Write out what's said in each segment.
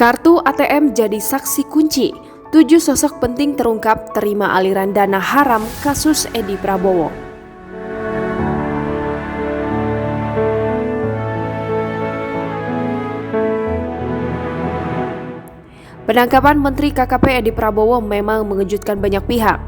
Kartu ATM jadi saksi kunci. 7 sosok penting terungkap terima aliran dana haram kasus Edi Prabowo. Penangkapan Menteri KKP Edi Prabowo memang mengejutkan banyak pihak.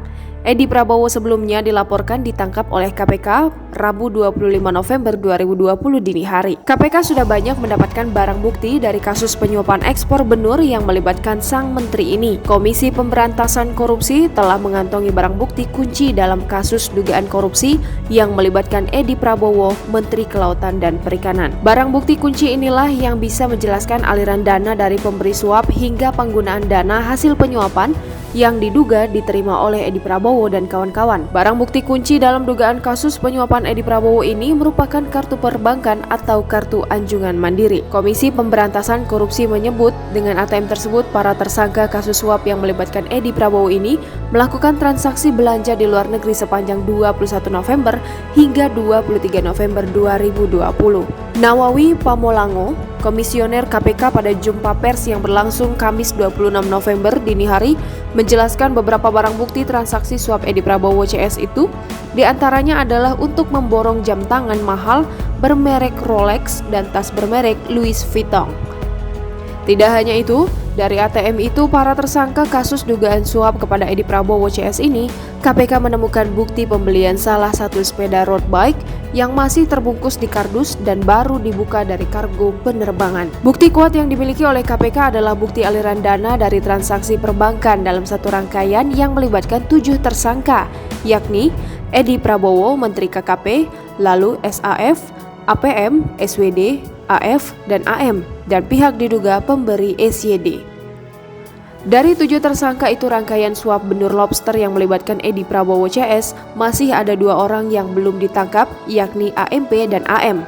Edi Prabowo sebelumnya dilaporkan ditangkap oleh KPK Rabu 25 November 2020 dini hari. KPK sudah banyak mendapatkan barang bukti dari kasus penyuapan ekspor benur yang melibatkan sang menteri ini. Komisi Pemberantasan Korupsi telah mengantongi barang bukti kunci dalam kasus dugaan korupsi yang melibatkan Edi Prabowo, Menteri Kelautan dan Perikanan. Barang bukti kunci inilah yang bisa menjelaskan aliran dana dari pemberi suap hingga penggunaan dana hasil penyuapan yang diduga diterima oleh Edi Prabowo dan kawan-kawan. Barang bukti kunci dalam dugaan kasus penyuapan Edi Prabowo ini merupakan kartu perbankan atau kartu anjungan mandiri. Komisi Pemberantasan Korupsi menyebut dengan ATM tersebut para tersangka kasus suap yang melibatkan Edi Prabowo ini melakukan transaksi belanja di luar negeri sepanjang 21 November hingga 23 November 2020. Nawawi Pamolango, Komisioner KPK pada jumpa pers yang berlangsung Kamis 26 November dini hari, menjelaskan beberapa barang bukti transaksi suap Edi Prabowo CS itu, diantaranya adalah untuk memborong jam tangan mahal bermerek Rolex dan tas bermerek Louis Vuitton. Tidak hanya itu, dari ATM itu para tersangka kasus dugaan suap kepada Edi Prabowo CS ini, KPK menemukan bukti pembelian salah satu sepeda road bike yang masih terbungkus di kardus dan baru dibuka dari kargo penerbangan. Bukti kuat yang dimiliki oleh KPK adalah bukti aliran dana dari transaksi perbankan dalam satu rangkaian yang melibatkan 7 tersangka, yakni Edi Prabowo, Menteri KKP, lalu SAF, APM, SWD, AF, dan AM, dan pihak diduga pemberi SYD. Dari 7 tersangka itu rangkaian suap benur lobster yang melibatkan Edi Prabowo CS, masih ada 2 orang yang belum ditangkap, yakni AMP dan AM.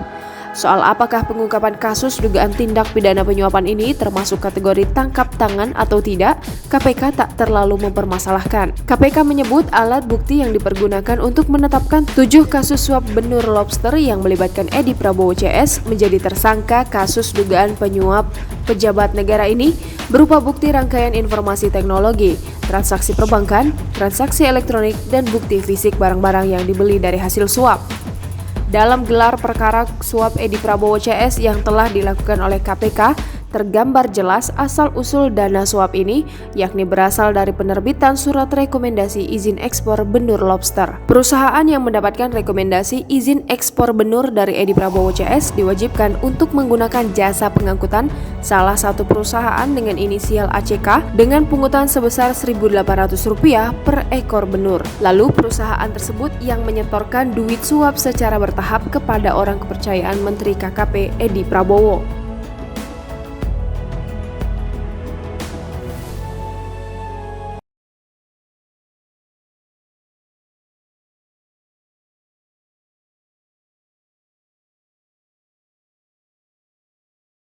Soal apakah pengungkapan kasus dugaan tindak pidana penyuapan ini termasuk kategori tangkap tangan atau tidak, KPK tak terlalu mempermasalahkan. KPK menyebut alat bukti yang dipergunakan untuk menetapkan 7 kasus suap benur lobster yang melibatkan Edi Prabowo CS menjadi tersangka kasus dugaan penyuap pejabat negara ini berupa bukti rangkaian informasi teknologi, transaksi perbankan, transaksi elektronik, dan bukti fisik barang-barang yang dibeli dari hasil suap. Dalam gelar perkara suap Edi Prabowo CS yang telah dilakukan oleh KPK, tergambar jelas asal-usul dana suap ini, yakni berasal dari penerbitan surat rekomendasi izin ekspor benur lobster. Perusahaan yang mendapatkan rekomendasi izin ekspor benur dari Edi Prabowo CS diwajibkan untuk menggunakan jasa pengangkutan salah satu perusahaan dengan inisial ACK dengan pungutan sebesar Rp1.800 per ekor benur. Lalu perusahaan tersebut yang menyetorkan duit suap secara bertahap kepada orang kepercayaan Menteri KKP Edi Prabowo.